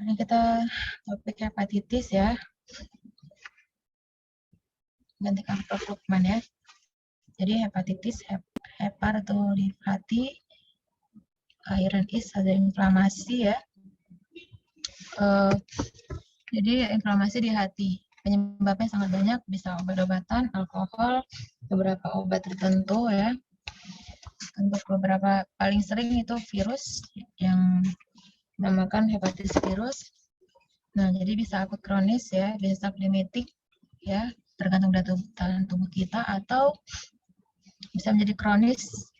Ini kita topik hepatitis ya. Gantikan Prof. Lukman ya. Jadi hepatitis, hepar atau di hati, iron is ada inflamasi ya. Jadi inflamasi di hati. Penyebabnya sangat banyak, bisa obat-obatan, alkohol, beberapa obat tertentu ya. Untuk beberapa paling sering itu virus yang dinamakan hepatitis virus. Nah, jadi bisa akut kronis ya, bisa sublimitik ya, tergantung dari tubuh kita, atau bisa menjadi kronis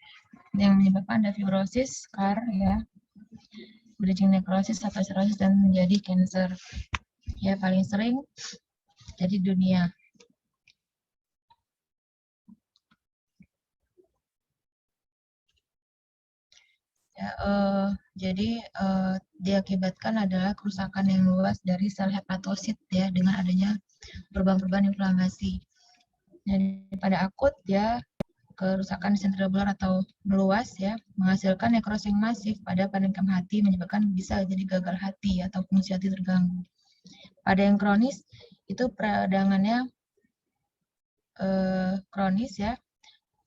yang menyebabkan ada fibrosis, scar ya, bridging necrosis atau cirrhosis, dan menjadi cancer. Ya, paling sering jadi dunia. Ya, jadi diakibatkan adalah kerusakan yang luas dari sel hepatosit ya, dengan adanya perubahan-perubahan inflamasi. Jadi pada akut ya, kerusakan sentriobular atau meluas ya, menghasilkan nekrosis masif pada parenkrim hati, menyebabkan bisa jadi gagal hati atau fungsi hati terganggu. Pada yang kronis itu peradangannya kronis ya,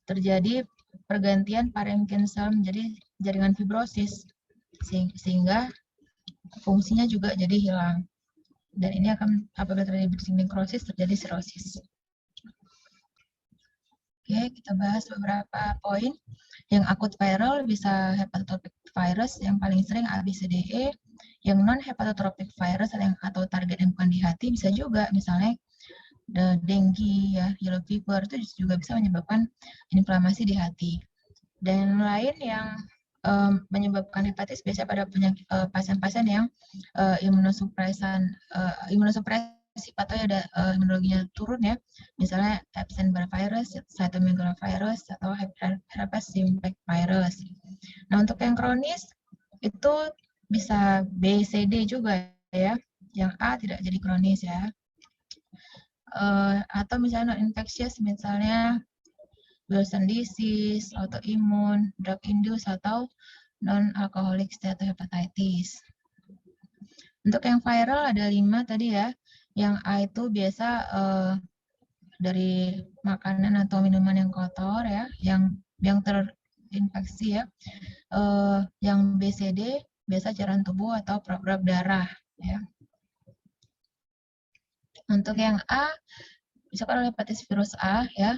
terjadi pergantian parenkim sel menjadi jaringan fibrosis, sehingga fungsinya juga jadi hilang. Dan ini akan apabila terjadi bridging necrosis terjadi cirrhosis. Oke, kita bahas beberapa poin. Yang akut viral bisa hepatotropic virus, yang paling sering ABCDE. Yang non hepatotropic virus atau target yang bukan di hati bisa juga, misalnya dengue ya, yellow fever, itu juga bisa menyebabkan inflamasi di hati. Dan lain yang menyebabkan hepatitis biasa pada pasien-pasien yang imunosupresif atau ada imunologinya turun ya, misalnya Epstein-Barr virus, cytomegalovirus, atau herpes simplex virus. Nah, untuk yang kronis itu bisa B, C, D juga ya. Yang A tidak jadi kronis ya. Atau misalnya non-infectious, misalnya Wilson disease, autoimun, drug induced, atau non-alcoholic steatohepatitis. Untuk yang viral ada 5 tadi ya. Yang A itu biasa dari makanan atau minuman yang kotor ya, yang terinfeksi ya. Yang B, C, D biasa cairan tubuh atau prop-prop darah ya. Untuk yang A, misalkan hepatitis virus A ya,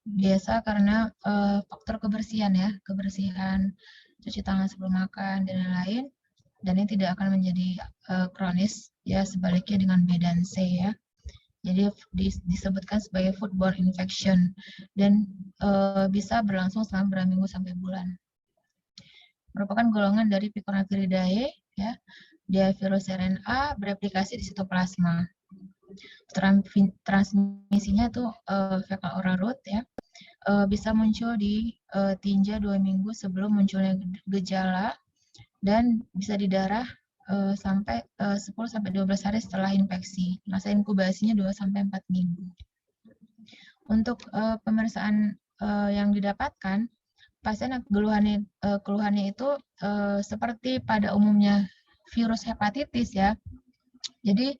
biasa karena faktor kebersihan ya, kebersihan, cuci tangan sebelum makan dan lain-lain, dan ini tidak akan menjadi kronis ya, sebaliknya dengan B dan C ya. Jadi disebutkan sebagai foodborne infection dan bisa berlangsung selama beberapa minggu sampai bulan. Merupakan golongan dari Picornaviridae ya. Dia virus RNA bereplikasi di sitoplasma. Transmisinya itu fecal oral route ya. Bisa muncul di tinja 2 minggu sebelum munculnya gejala, dan bisa di darah sampai 10-12 hari setelah infeksi. Masa inkubasinya 2-4 minggu. Untuk pemeriksaan yang didapatkan, pasien keluhannya itu seperti pada umumnya virus hepatitis ya. Jadi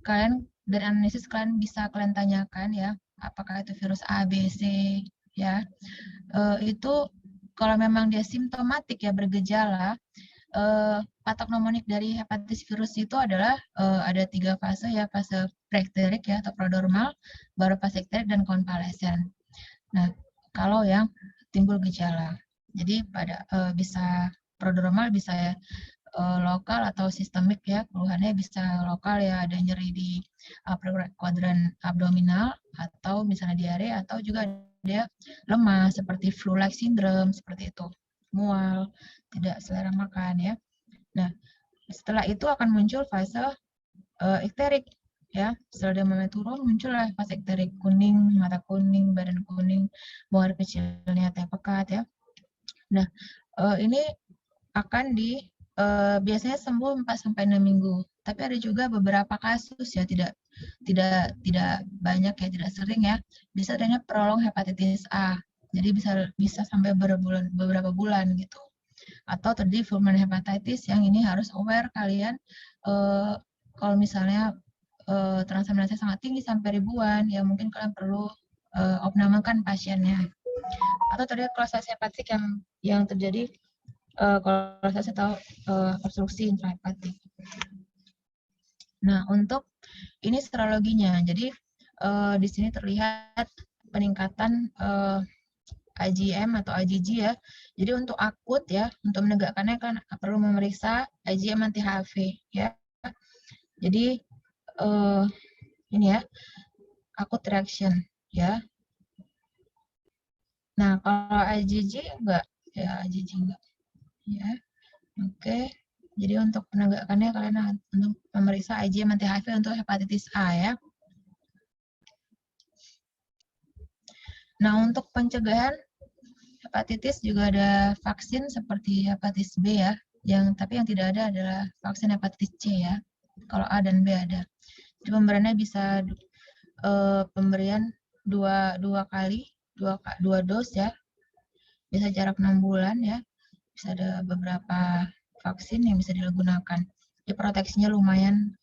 kalian dari analisis kalian bisa tanyakan ya, apakah itu virus A, B, C ya. Itu kalau memang dia simptomatik ya, bergejala, patognomonik dari hepatitis virus itu adalah ada 3 fase ya, fase preekterik ya atau prodromal, baru fase ekterik, dan konvalesen. Nah, kalau yang timbul gejala, jadi pada bisa prodromal, bisa lokal atau sistemik ya, keluhannya bisa lokal ya, ada nyeri di kuadran abdominal, atau misalnya diare, atau juga dia lemas seperti flu-like syndrome, seperti itu, mual, tidak selera makan ya. Nah, setelah itu akan muncul fase ekterik ya. Setelah dia mulai turun, muncullah fase ekterik, kuning, mata kuning, badan kuning, buang air kecilnya teh pekat ya. Nah, ini akan biasanya sembuh 4-6 minggu. Tapi ada juga beberapa kasus ya, tidak banyak ya, tidak sering ya. Bisa adanya prolong hepatitis A. Jadi bisa sampai beberapa bulan gitu. atau terjadi fulminant hepatitis yang ini harus aware kalian kalau misalnya transaminase sangat tinggi sampai ribuan, ya mungkin kalian perlu opnamenkan pasiennya. Atau terjadi kolestasi hepatik yang terjadi kolestasi atau obstruksi intrahepatik. Nah, untuk ini serologinya. Jadi di sini terlihat peningkatan IgM atau IgG ya. Jadi untuk akut ya, untuk menegakkannya kan perlu memeriksa IgM anti HAV ya. Jadi ini ya, akut reaction ya. Nah, kalau IgG enggak, ya IgG enggak. Ya. Oke. Jadi untuk penegakannya kalian untuk memeriksa IgM anti HAV untuk hepatitis A ya. Nah, untuk pencegahan hepatitis juga ada vaksin seperti hepatitis B ya. Tapi yang tidak ada adalah vaksin hepatitis C ya. Kalau A dan B ada. Jadi pemberiannya bisa pemberian dua dos ya. Bisa jarak 6 bulan ya. Bisa ada beberapa vaksin yang bisa digunakan. Jadi proteksinya lumayan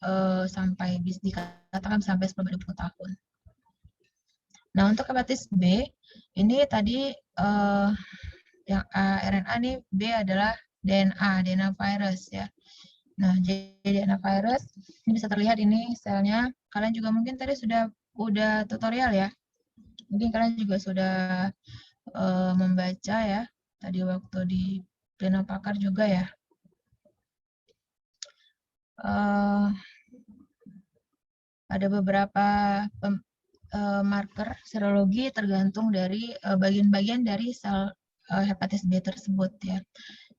sampai bisa dikatakan sampai 10-20 tahun. Nah, untuk hepatitis B, ini tadi yang RNA nih, B adalah DNA virus ya. Nah, jadi DNA virus, ini bisa terlihat ini selnya. Kalian juga mungkin tadi udah tutorial ya. Mungkin kalian juga sudah membaca ya, tadi waktu di pleno pakar juga ya. Ada beberapa marker serologi tergantung dari bagian-bagian dari sel hepatitis B tersebut ya.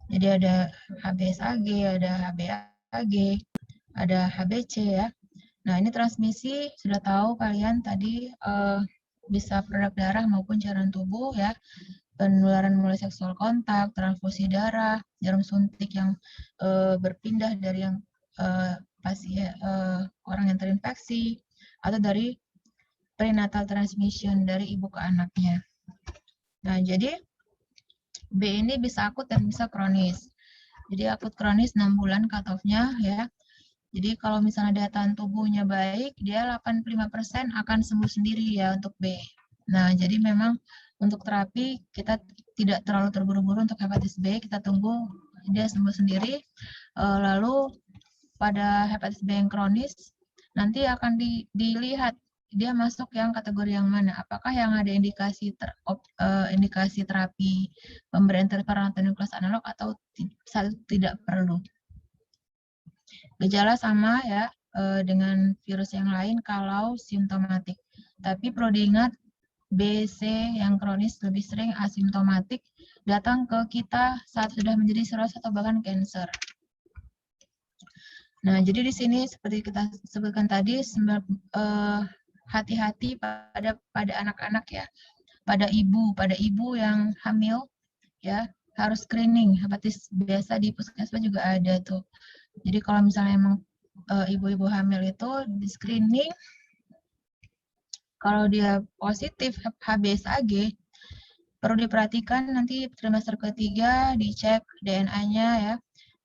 Jadi ada HBsAg, ada HbAg, ada HbC ya. Nah, ini transmisi sudah tahu kalian tadi bisa produk darah maupun cairan tubuh ya. Penularan melalui seksual kontak, transfusi darah, jarum suntik yang berpindah dari yang pasien orang yang terinfeksi atau dari prenatal transmission dari ibu ke anaknya. Nah, jadi B ini bisa akut dan bisa kronis. Jadi akut kronis 6 bulan cut-off-nya ya. Jadi kalau misalnya daya tahan tubuhnya baik, dia 85% akan sembuh sendiri ya untuk B. Nah, jadi memang untuk terapi kita tidak terlalu terburu-buru untuk hepatitis B, kita tunggu dia sembuh sendiri. Lalu pada hepatitis B yang kronis, nanti akan dilihat dia masuk yang kategori yang mana. Apakah yang ada indikasi indikasi terapi pemberian interferon atau nukleus analog atau tidak perlu. Gejala sama ya dengan virus yang lain kalau simptomatik. Tapi perlu diingat B, C yang kronis lebih sering asimptomatik datang ke kita saat sudah menjadi sirosis atau bahkan cancer. Nah, jadi di sini seperti kita sebutkan tadi, hati-hati pada anak-anak ya, pada ibu yang hamil ya, harus screening. Hepatitis biasa di puskesmas juga ada tuh. Jadi kalau misalnya emang ibu-ibu hamil itu di screening, kalau dia positif HBsAg, perlu diperhatikan nanti trimester ketiga dicek DNA-nya ya,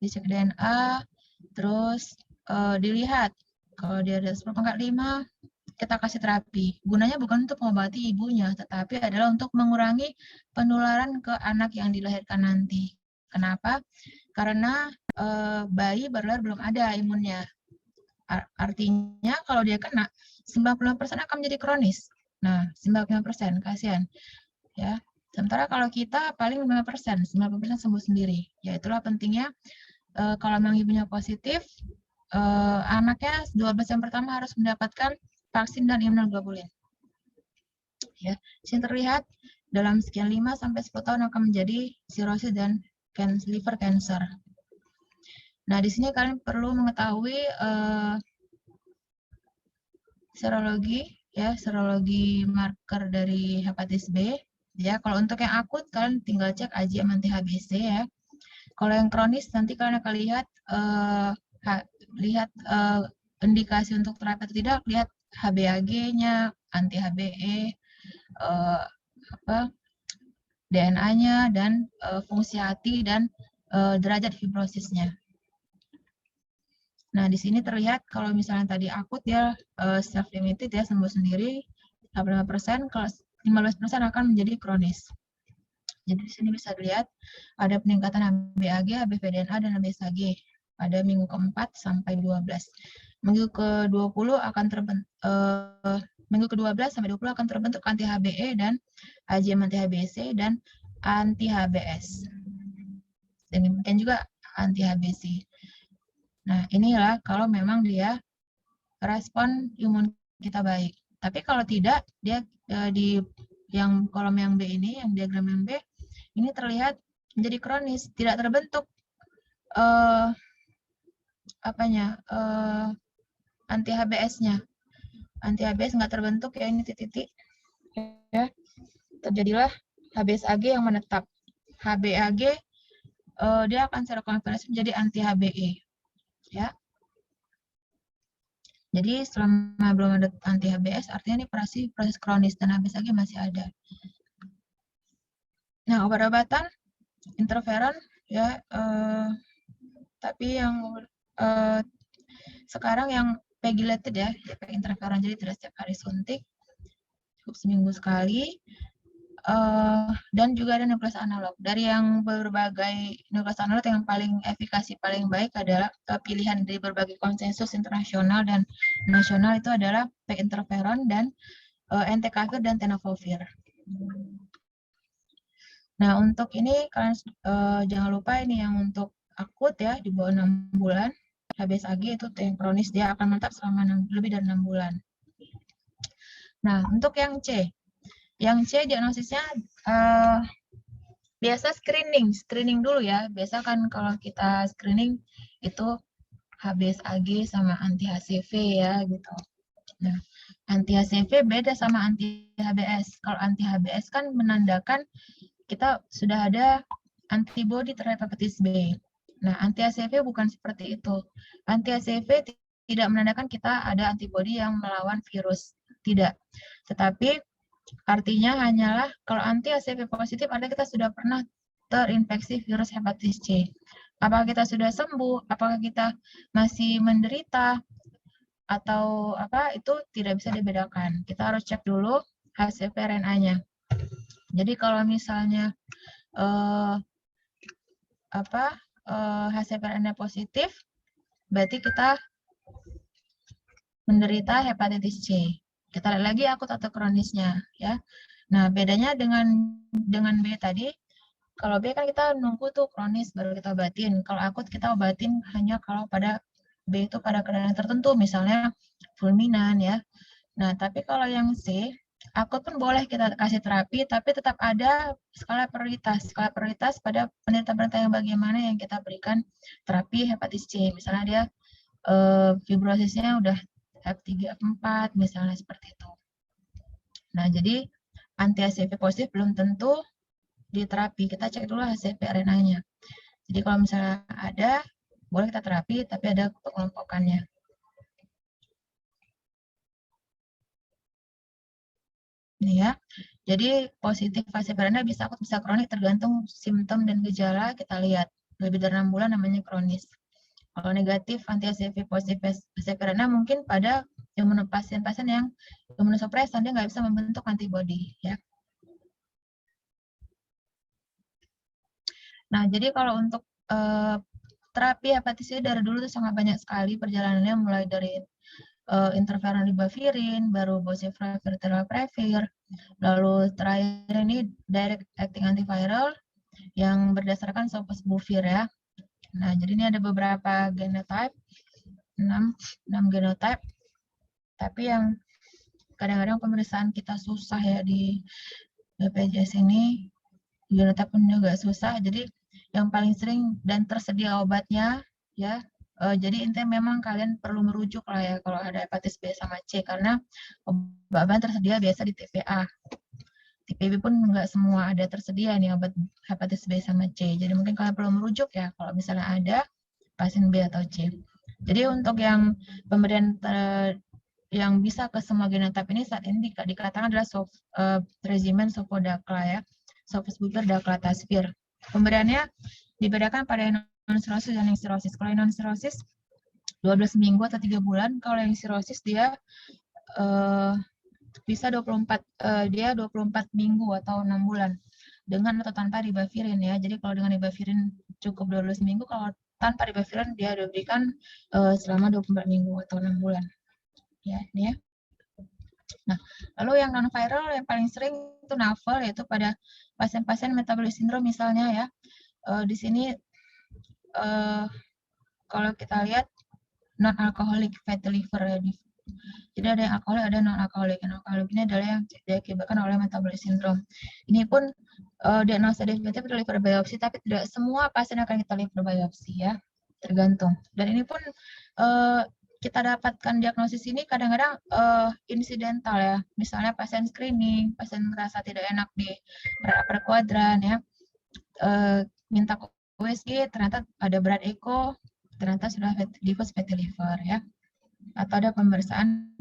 dicek DNA, terus dilihat kalau dia ada 10/5 kita kasih terapi. Gunanya bukan untuk mengobati ibunya, tetapi adalah untuk mengurangi penularan ke anak yang dilahirkan nanti. Kenapa? Karena bayi baru lahir belum ada imunnya. Artinya kalau dia kena 95% akan menjadi kronis. Nah, 95%, kasihan. Ya. Sementara kalau kita paling 5%, 90% sembuh sendiri. Ya, itulah pentingnya kalau memang ibunya positif, anaknya 12 yang pertama harus mendapatkan vaksin dan imunoglobulin. Ya, sini terlihat dalam sekian 5-10 tahun akan menjadi sirosis dan liver cancer. Nah, di sini kalian perlu mengetahui serologi marker dari hepatitis B. Ya, kalau untuk yang akut kalian tinggal cek IgM anti HBC ya. Kalau yang kronis nanti kalian akan lihat indikasi untuk terapi atau tidak, lihat HbAg-nya, anti HbE, DNA-nya dan fungsi hati dan derajat fibrosisnya. Nah, di sini terlihat kalau misalnya tadi akut ya self limited ya, sembuh sendiri 85%, kalau 15% akan menjadi kronis. Jadi di sini bisa dilihat ada peningkatan HbAg, HbVDNA, dan HbSAg pada minggu ke-4 sampai 12. Minggu ke-20 akan minggu ke-12 sampai 20 akan terbentuk anti-HbE dan IgM anti-HbC dan anti-HbS. Dan demikian juga anti-HbC. Nah, inilah kalau memang dia respon imun kita baik. Tapi kalau tidak, dia di yang kolom yang B ini, yang diagram yang B, ini terlihat menjadi kronis, tidak terbentuk anti-HbS-nya. Anti-HbS nggak terbentuk ya, ini titik-titik. Ya. Terjadilah HbSAg yang menetap. HbAg dia akan serokonversi menjadi anti-HbE. Ya. Jadi selama belum ada anti-HbS, artinya ini proses kronis dan HbSAg masih ada. Nah, obat-obatan interferon ya, tapi yang sekarang yang pegylated ya, interferon, jadi tidak setiap hari suntik, cukup seminggu sekali. Dan juga ada nukleus analog. Dari yang berbagai nukleus analog, yang paling efikasi, paling baik adalah pilihan dari berbagai konsensus internasional dan nasional itu adalah interferon dan entecavir dan tenofovir. Nah, untuk ini kalian jangan lupa ini yang untuk akut ya, di bawah 6 bulan. HbSAg itu yang kronis, dia akan menetap selama lebih dari 6 bulan. Nah, untuk yang C. Yang C diagnosisnya biasa screening dulu ya. Biasa kan kalau kita screening itu HbSAg sama anti-HCV ya gitu. Nah, anti-HCV beda sama anti-HbS. Kalau anti-HbS kan menandakan kita sudah ada antibodi terhadap hepatitis B. Nah, anti-HCV bukan seperti itu. Anti-HCV tidak menandakan kita ada antibodi yang melawan virus. Tidak. Tetapi artinya hanyalah kalau anti-HCV positif artinya kita sudah pernah terinfeksi virus hepatitis C. Apakah kita sudah sembuh? Apakah kita masih menderita? Atau apa, itu tidak bisa dibedakan. Kita harus cek dulu hasil RNA-nya. Jadi kalau misalnya hasil RNA positif, berarti kita menderita hepatitis C. Kita lihat lagi akut atau kronisnya ya. Nah, bedanya dengan B tadi, kalau B kan kita nunggu tuh kronis baru kita obatin. Kalau akut kita obatin hanya kalau pada B itu pada keadaan tertentu, misalnya fulminan ya. Nah, tapi kalau yang C, akut pun boleh kita kasih terapi, tapi tetap ada skala prioritas. Skala prioritas pada penderita-penderita yang bagaimana yang kita berikan terapi hepatitis C. Misalnya dia fibrosisnya udah F3, F4, misalnya seperti itu. Nah, jadi anti-HCV positif belum tentu diterapi. Kita cek dulu HCV RNA-nya. Jadi kalau misalnya ada, boleh kita terapi, tapi ada pengelompokannya. Ini ya. Jadi positif HCV RNA bisa akut, bisa kronik, tergantung simptom dan gejala. Kita lihat lebih dari 6 bulan namanya kronis. Kalau negatif anti-HCV positif HCV RNA mungkin pada pasien-pasien yang imunosupresan, dia nggak bisa membentuk antibodi ya. Nah, jadi kalau untuk terapi hepatitis C dari dulu itu sangat banyak sekali perjalanannya, mulai dari interferon ribavirin, baru boceprevir, tenofovir, lalu terakhir ini direct acting antiviral yang berdasarkan sofosbuvir ya. Nah, jadi ini ada beberapa genotype, 6 genotype, tapi yang kadang-kadang pemeriksaan kita susah ya di BPJS ini, genotype pun juga susah, jadi yang paling sering dan tersedia obatnya ya, jadi intinya memang kalian perlu merujuk lah ya kalau ada hepatitis B sama C, karena obat-obatan tersedia biasa di TPA. Di PB pun nggak semua ada tersedia nih obat hepatitis B sama C, jadi mungkin kalian perlu merujuk ya kalau misalnya ada pasien B atau C. Jadi untuk yang pemberian yang bisa ke semua genotype ini saat ini dikatakan adalah regimen Sofodacla ya, sofosbuvir daclatasvir. Pemberiannya dibedakan pada yang non-sirosis dan yang sirosis. Kalau yang non-sirosis 12 minggu atau 3 bulan, kalau yang sirosis dia bisa 24 minggu atau 6 bulan dengan atau tanpa ribavirin ya. Jadi kalau dengan ribavirin cukup 12 minggu, kalau tanpa ribavirin dia diberikan selama 24 minggu atau 6 bulan. Ya, ini ya. Nah, lalu yang non-viral yang paling sering itu novel, yaitu pada pasien-pasien metabolic syndrome misalnya ya. Di sini kalau kita lihat non-alcoholic fatty liver ya. Jadi ada yang alkoholik, ada non-alkoholik. Non-alkoholik ini adalah yang diakibatkan oleh metabolic syndrome. Ini pun diagnosa definitif adalah liver biopsi, tapi tidak semua pasien akan kita liver biopsi ya, tergantung. Dan ini pun kita dapatkan diagnosis ini kadang-kadang insidental ya. Misalnya pasien screening, pasien merasa tidak enak di upper quadrant ya, minta USG, ternyata ada berat echo, ternyata sudah diffuse fatty liver ya. Atau ada pemeriksaan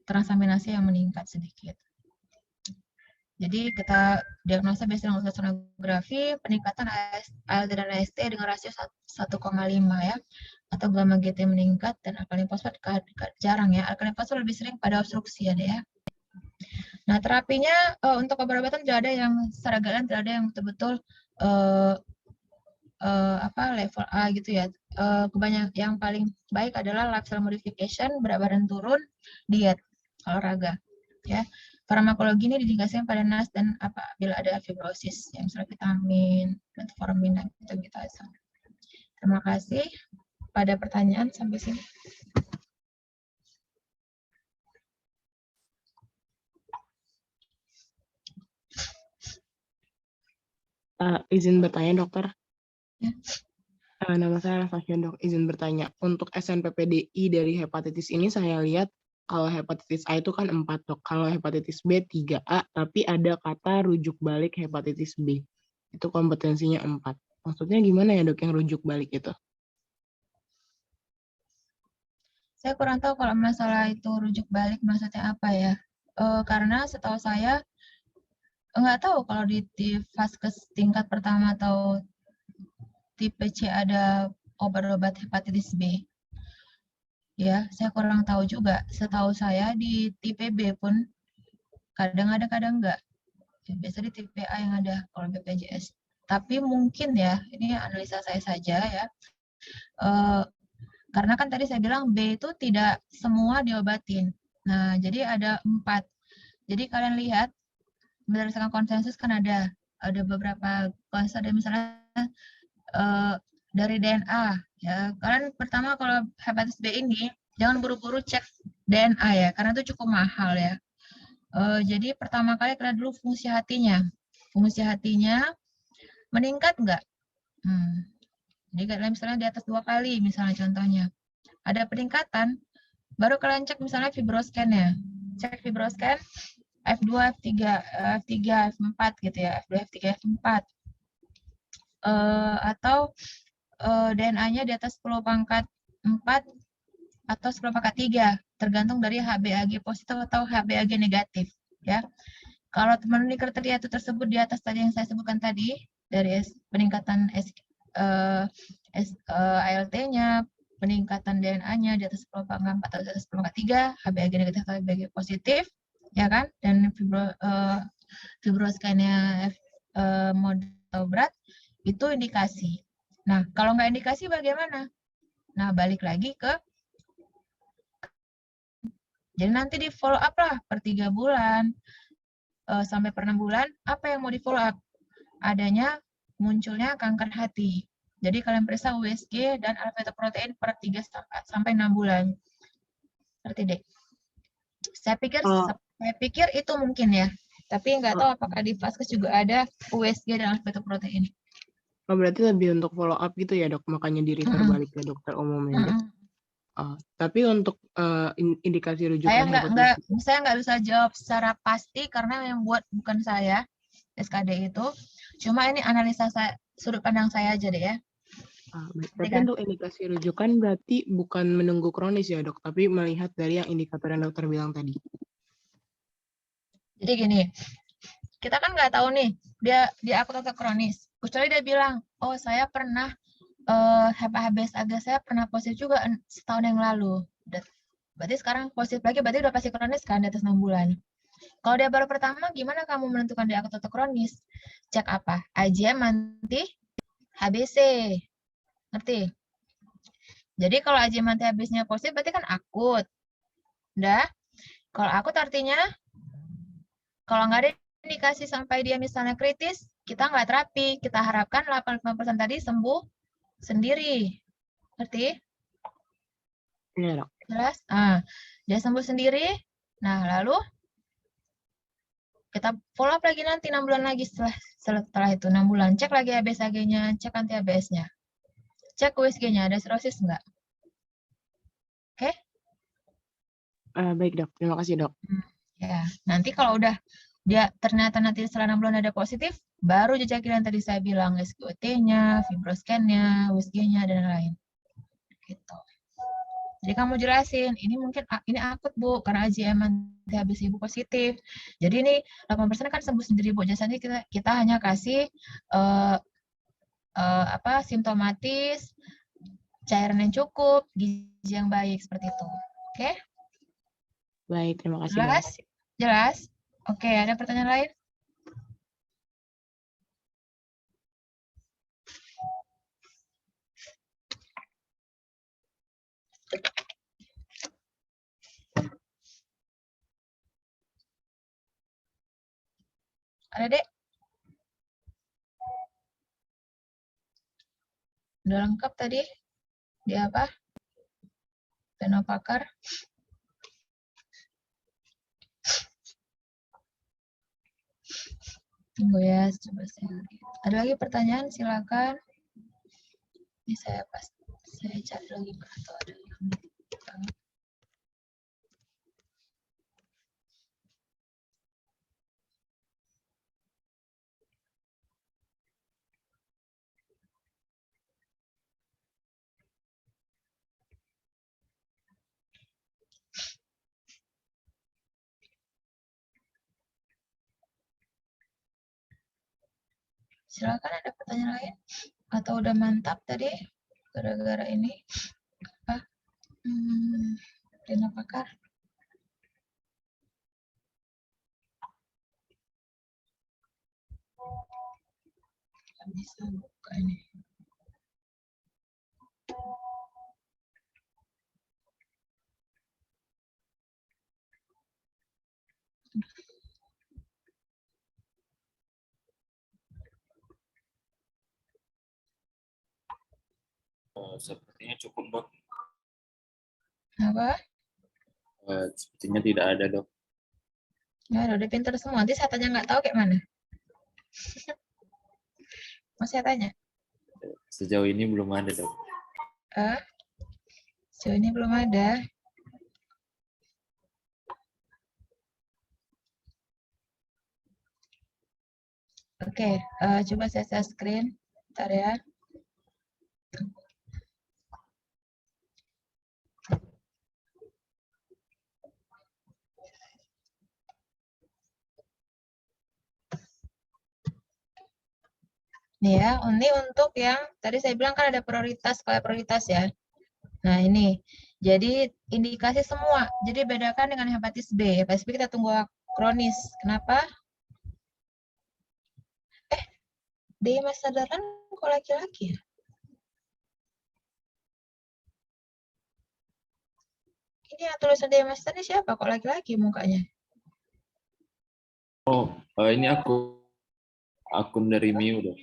transaminasi yang meningkat sedikit. Jadi kita diagnosa biasanya dengan ultrasonografi, peningkatan ALT dan AST dengan rasio 1,5 ya, atau gamma GT meningkat, dan alkalin fosfat jarang ya. Alkalin fosfat lebih sering pada obstruksi ya. Nah, terapinya untuk obat-obatan tidak ada yang secara galan, tidak ada yang betul-betul level A gitu ya. Kebanyakan yang paling baik adalah lifestyle modification, berat badan turun, diet, olahraga ya. Farmakologi ini diindikasikan pada NAS dan apabila ada fibrosis, yang misalnya vitamin, metformin, dan gitu. Terima kasih. Pada pertanyaan sampai sini. Izin bertanya, dokter. Ya. Nama saya Fashion, dok. Izin bertanya. Untuk SNPPDI dari hepatitis ini saya lihat kalau hepatitis A itu kan 4, dok. Kalau hepatitis B 3A, tapi ada kata rujuk balik hepatitis B. Itu kompetensinya 4. Maksudnya gimana ya, dok, yang rujuk balik itu? Saya kurang tahu kalau masalah itu rujuk balik maksudnya apa ya. Karena setahu saya nggak tahu kalau di vaskes tingkat pertama atau tipe C ada obat-obat hepatitis B. Ya, saya kurang tahu juga. Setahu saya di tipe B pun kadang ada, kadang enggak. Biasa di tipe A yang ada kalau BPJS. Tapi mungkin ya, ini analisa saya saja ya. Karena kan tadi saya bilang B itu tidak semua diobatin. Nah, jadi ada 4. Jadi kalian lihat, berdasarkan konsensus kan ada beberapa konsensus, ada misalnya dari DNA ya. Kalian pertama kalau hepatitis B ini jangan buru-buru cek DNA ya, karena itu cukup mahal ya. Jadi pertama kali kalian dulu fungsi hatinya meningkat nggak? Jadi kalian misalnya di atas 2 kali misalnya contohnya, ada peningkatan, baru kalian cek misalnya fibroscan ya, cek fibroscan F2, F3, F4 gitu ya, F2, F3, F4. Atau DNA-nya di atas 10 pangkat 4 atau 10 pangkat 3, tergantung dari HbAg positif atau HbAg negatif ya. Kalau memenuhi kriteria itu tersebut di atas tadi yang saya sebutkan tadi, dari peningkatan ALT-nya, peningkatan DNA-nya di atas 10 pangkat 4 atau di atas 10 pangkat 3, HbAg negatif atau HbAg positif, ya kan, dan fibroscannya modal berat, itu indikasi. Nah, kalau nggak indikasi bagaimana? Nah, balik lagi ke, jadi nanti di follow up lah per 3 bulan sampai per 6 bulan, apa yang mau di follow up? Adanya munculnya kanker hati. Jadi kalian periksa USG dan alpha-fetoprotein per 3 sampai 6 bulan. Ngerti deh. Saya pikir itu mungkin ya. Tapi nggak tahu apakah di vaskes juga ada USG dan alpha-fetoprotein. Oh, berarti lebih untuk follow up gitu ya, dok? Makanya di refer balik ke dokter umumnya. Tapi untuk indikasi rujukan saya nggak bisa jawab secara pasti karena yang buat bukan saya, SKD itu. Cuma ini analisa saya, sudut pandang saya aja deh ya. Tapi untuk indikasi rujukan berarti bukan menunggu kronis ya, dok, tapi melihat dari yang indikator yang dokter bilang tadi. Jadi gini, kita kan nggak tahu nih dia akut atau kronis. Kecuali dia bilang, oh saya pernah HbS saya pernah positif juga setahun yang lalu. Berarti sekarang positif lagi, berarti udah pasti kronis kan di atas 6 bulan. Kalau dia baru pertama, gimana kamu menentukan dia akut atau kronis? Cek apa? IgM anti HBC. Ngerti? Jadi kalau IgM anti HBC-nya positif, berarti kan akut. Udah? Kalau akut artinya, kalau nggak ada indikasi sampai dia misalnya kritis, kita nggak terapi. Kita harapkan 85% tadi sembuh sendiri. Ngerti? Iya, Dok. Jelas? Dia sembuh sendiri. Nah, lalu kita follow up lagi nanti 6 bulan lagi setelah itu 6 bulan. Cek lagi HbS-Ag-nya, cek anti HbS-nya. Cek USG-nya, ada sirosis enggak? Oke? Baik, Dok. Terima kasih, Dok. Ya, nanti kalau udah dia ternyata nanti setelah 6 bulan ada positif, baru jejakin yang tadi saya bilang, SGOT-nya, fibroscan-nya, USG-nya, dan lain-lain. Gitu. Jadi kamu jelasin, ini mungkin ini akut Bu, karena IgM anti HBC Ibu positif. Jadi ini 8% kan sembuh sendiri Bu. Biasanya kita hanya kasih simptomatis, cairan yang cukup, gizi yang baik seperti itu. Oke? Baik, terima kasih, Dok. Jelas? Jelas? Oke, ada pertanyaan lain? Ada, Dek? Udah lengkap tadi? Di apa? Tenopakar. Tunggu ya, coba saya. Ada lagi pertanyaan? Silakan. Ini saya cari lagi atau ada yang silakan, ada pertanyaan lain? Atau udah mantap tadi gara-gara ini? Apa? Tenopakar. Nggak bisa buka ini. Sepertinya cukup, Dok. Apa? Sepertinya tidak ada, Dok. Nggak ada, udah pintar semua. Nanti saya tanya nggak tahu kayak mana. Mau saya tanya? Sejauh ini belum ada, Dok. Sejauh ini belum ada. Oke, coba saya share screen. Bentar ya. Nih ya, ini untuk yang tadi saya bilang kan ada prioritas, skala prioritas ya. Nah ini, jadi indikasi semua. Jadi bedakan dengan hepatitis B. Hepatitis B kita tunggu kronis. Kenapa? D mas sadaran kok laki-laki ya? Ini yang tulisan D mas tadi siapa? Kok laki-laki mukanya? Oh, ini akun dari Miu, Dok.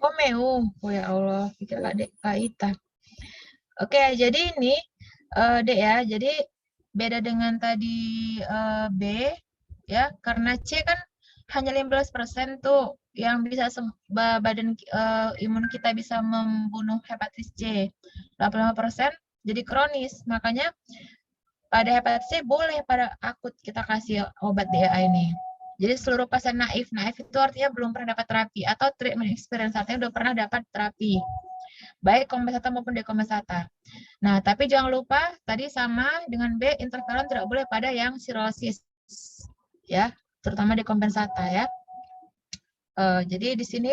Oh Meu, oh ya Allah, pikir Kak Ita. Oke, jadi ini Dek ya, jadi beda dengan tadi B ya, karena C kan hanya 15% tuh yang bisa badan imun kita bisa membunuh hepatitis C. 85% jadi kronis, makanya pada hepatitis C boleh pada akut kita kasih obat DAA ini. Jadi seluruh pasien naif itu artinya belum pernah dapat terapi atau treatment experience artinya udah pernah dapat terapi. Baik kompensata maupun dekompensata. Nah, tapi jangan lupa tadi sama dengan B, interferon tidak boleh pada yang sirosis. Ya, terutama dekompensata ya. Jadi di sini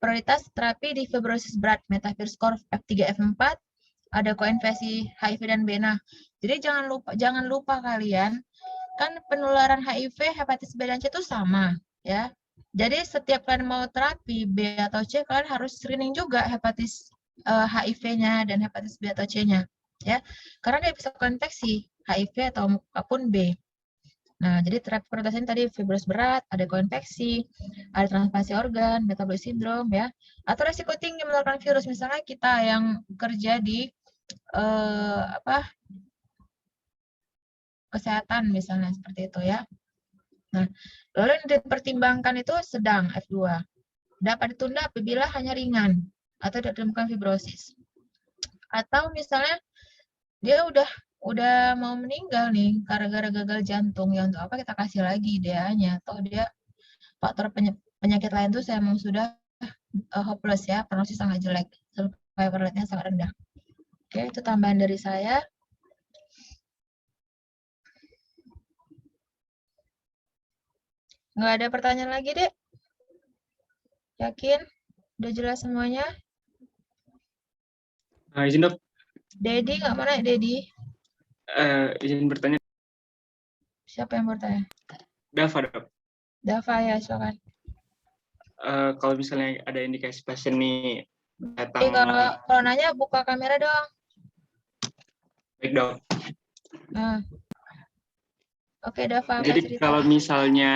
prioritas terapi di fibrosis berat, Metapir score F3, F4, ada koinfeksi HIV dan B. Nah, jadi jangan lupa kalian, kan penularan HIV, hepatitis B dan C itu sama, ya. Jadi setiap kalian mau terapi B atau C, kalian harus screening juga hepatitis HIV-nya dan hepatitis B atau C-nya, ya. Karena dia bisa koinfeksi HIV atau apapun B. Nah, jadi terapi prioritasnya tadi fibrosis berat, ada koinfeksi, ada transplantasi organ, metabolic syndrome, ya. Atau resiko tinggi menularkan virus, misalnya kita yang kerja di kesehatan misalnya seperti itu, ya. Nah, lalu yang dipertimbangkan itu sedang F2. Dapat ditunda apabila hanya ringan atau tidak ditemukan fibrosis. Atau misalnya dia udah mau meninggal nih gara-gara gagal jantung, ya untuk apa kita kasih lagi DA-nya, atau dia faktor penyakit lain tuh saya memang sudah hopeless, ya, prognosis sangat jelek, survival rate-nya sangat rendah. Oke, itu tambahan dari saya. Nggak ada pertanyaan lagi, Dek? Yakin? Udah jelas semuanya? Izin dok, Dedi, nggak mau naik, Dedi? izin bertanya. Siapa yang bertanya? Dava dok, Dava, ya, silakan. kalau misalnya ada indikasi pasien nih datang, Kalau nanya buka kamera dong. baik dok. Nah. Oke, Dava, apa Jadi cerita? kalau misalnya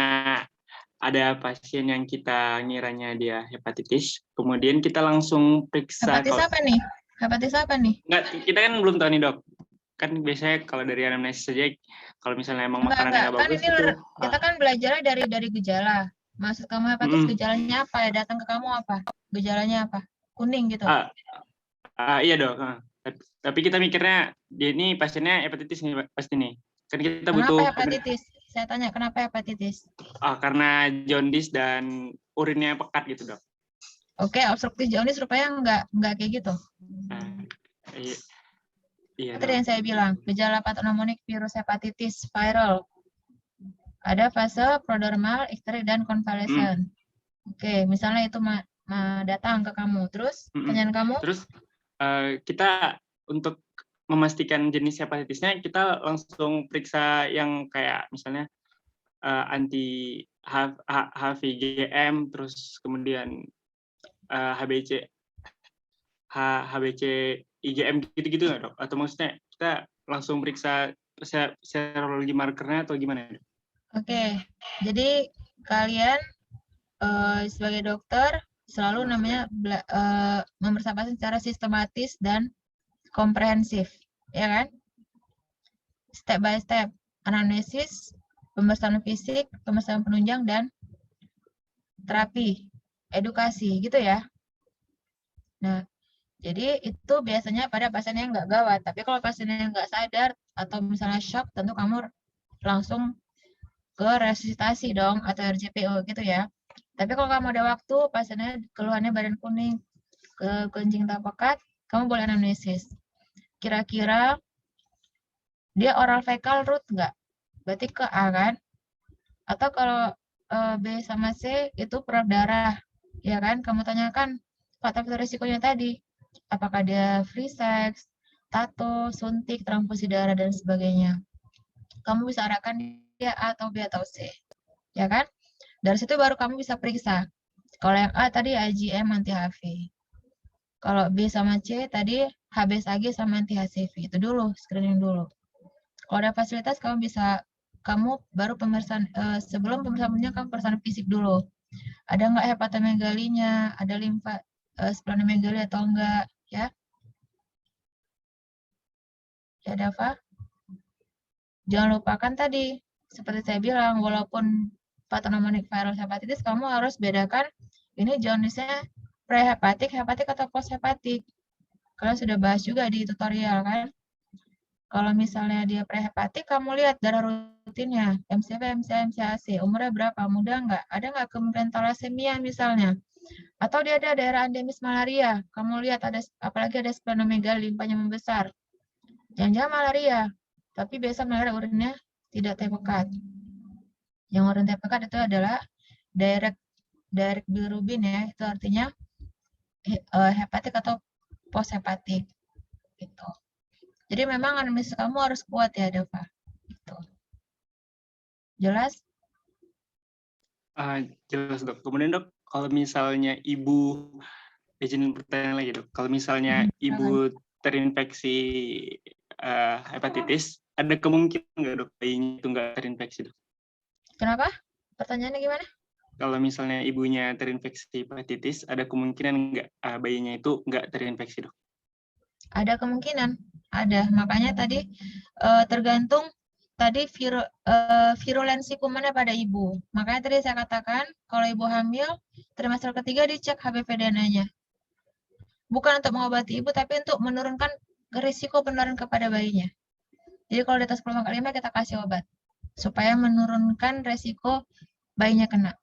ada pasien yang kita ngiranya dia hepatitis, kemudian kita langsung periksa. Hepatitis apa nih? Hepatitis apa nih? Enggak, kita kan belum tahu nih dok. Kan biasanya kalau dari anamnesis saja, kalau misalnya emang makanannya nggak Kan bagus ini itu. kita kan belajarnya dari gejala. Maksud kamu hepatitis gejalanya apa? Ya, datang ke kamu apa? Gejalanya apa? Kuning gitu. Iya dok. Tapi kita mikirnya dia ini pasiennya hepatitis nih pasti nih. Kan kita butuh. Kenapa hepatitis? Saya tanya kenapa hepatitis? Karena jaundice dan urinnya pekat gitu dok. Oke, obstruktif jaundice rupanya nggak kayak gitu. Iya. Itu yang saya bilang, gejala patonemonik virus hepatitis viral. Ada fase prodromal, ikterik, dan konvalesen. Oke, misalnya itu datang ke kamu, terus pertanyaan kamu? Terus kita untuk memastikan jenis hepatitisnya, kita langsung periksa yang kayak misalnya anti HVGM, terus kemudian HBC, IgM gitu-gitu nggak dok? Atau maksudnya kita langsung periksa serologi markernya atau gimana? Oke, jadi kalian sebagai dokter selalu namanya memeriksa pasien secara sistematis dan komprehensif, ya kan? Step by step, anamnesis, pemeriksaan fisik, pemeriksaan penunjang, dan terapi, edukasi, gitu ya. Nah, jadi itu biasanya pada pasien yang nggak gawat. Tapi kalau pasien yang nggak sadar atau misalnya shock, tentu kamu langsung ke resusitasi dong atau RJPO gitu ya. Tapi kalau kamu ada waktu, pasiennya keluhannya badan kuning, kencing tak pekat, kamu boleh anamnesis. Kira-kira dia oral fecal route nggak? Berarti ke A kan? Atau kalau B sama C itu perah darah, ya kan? Kamu tanyakan faktor risikonya tadi. Apakah dia free sex, tato, suntik, transfusi darah, dan sebagainya. Kamu bisa arahkan dia A atau B atau C. Ya kan? Dari situ baru kamu bisa periksa. Kalau yang A tadi IgM anti-HV. Kalau B sama C tadi HBsAg sama anti-HCV. Itu dulu, screening dulu. Kalau ada fasilitas kamu baru pemeriksaan sebelum pemeriksaan kamu pemeriksaan fisik dulu. Ada nggak hepatomegalynya, ada limfa splenomegaly atau enggak, ya? Ya, Dava? Jangan lupakan tadi, seperti saya bilang, walaupun patonemonik viral hepatitis, kamu harus bedakan ini jaundice-nya prehepatik, hepatik, atau posthepatik. Kalian sudah bahas juga di tutorial, kan? Kalau misalnya dia prehepatik, kamu lihat darah rutinnya, MCV, MCA, MCAC, umurnya berapa, muda nggak? Ada nggak kemungkinan thalassemia misalnya? Atau dia ada daerah endemis malaria, kamu lihat apalagi ada splenomegaly, limpanya membesar. Jangan-jangan malaria, tapi biasa malaria urinnya tidak teh pekat. Yang urin teh pekat itu adalah direct dari bilirubin ya, itu artinya hepatik atau post hepatik gitu. Jadi memang anamnesis kamu harus kuat ya, Dava. Gitu. Jelas? Jelas dok. Kemudian dok, kalau misalnya ibu, izin pertanyaan lagi dok, kalau misalnya ibu terinfeksi hepatitis, ada kemungkinan nggak dok bayinya itu nggak terinfeksi dok? Kenapa? Pertanyaannya gimana? Kalau misalnya ibunya terinfeksi hepatitis, ada kemungkinan nggak bayinya itu nggak terinfeksi dok? Ada kemungkinan, ada. Makanya tadi tergantung tadi virulensi kumannya pada ibu. Makanya tadi saya katakan kalau ibu hamil trimester ketiga dicek HBV DNA-nya. Bukan untuk mengobati ibu, tapi untuk menurunkan risiko penularan kepada bayinya. Jadi kalau di atas 10/5 kita kasih obat supaya menurunkan risiko bayinya kena.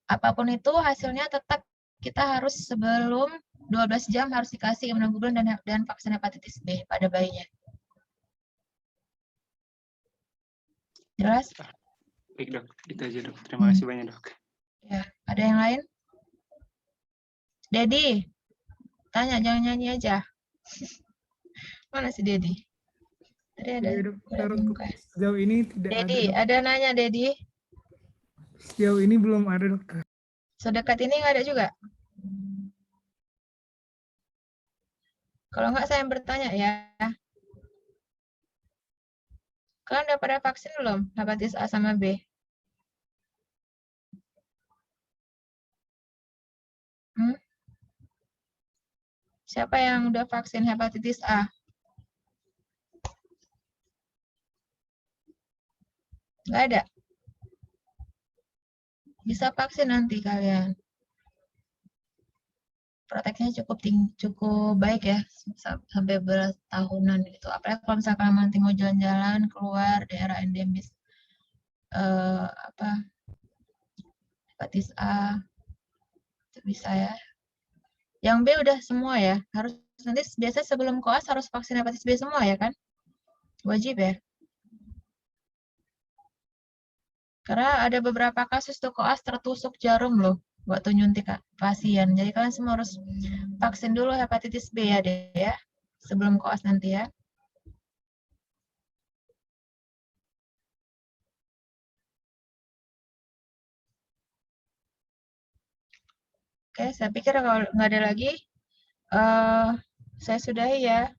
Apapun itu hasilnya tetap kita harus sebelum 12 jam harus dikasih imunoglobulin dan vaksin hepatitis B pada bayinya. Jelas? Baik dok, itu aja dok. Terima kasih banyak dok. Ya, ada yang lain? Dedi, tanya jangan nyanyi aja. Mana si Dedi? Tadi ada. Iya, dok. Sejauh ini tidak Dedi, ada. ada nanya Dedi. Sejauh ini belum ada dokter. Sedekat ini nggak ada juga? Kalau nggak saya yang bertanya ya. Kalian udah pada vaksin belum? Hepatitis A sama B? Siapa yang udah vaksin hepatitis A? Nggak ada? Bisa vaksin nanti kalian. Proteksinya cukup baik ya, sampai bertahunan gitu. Apalagi kalau misalkan nanti mau jalan-jalan keluar daerah endemis hepatitis A, itu bisa ya. Yang B udah semua ya, harus nanti biasanya sebelum koas harus vaksin hepatitis B semua ya kan? Wajib ya. Karena ada beberapa kasus tuh koas tertusuk jarum loh waktu nyuntik pasien. Jadi kalian semua harus vaksin dulu hepatitis B ya deh ya, sebelum koas nanti ya. Oke, saya pikir kalau nggak ada lagi, saya sudahi ya.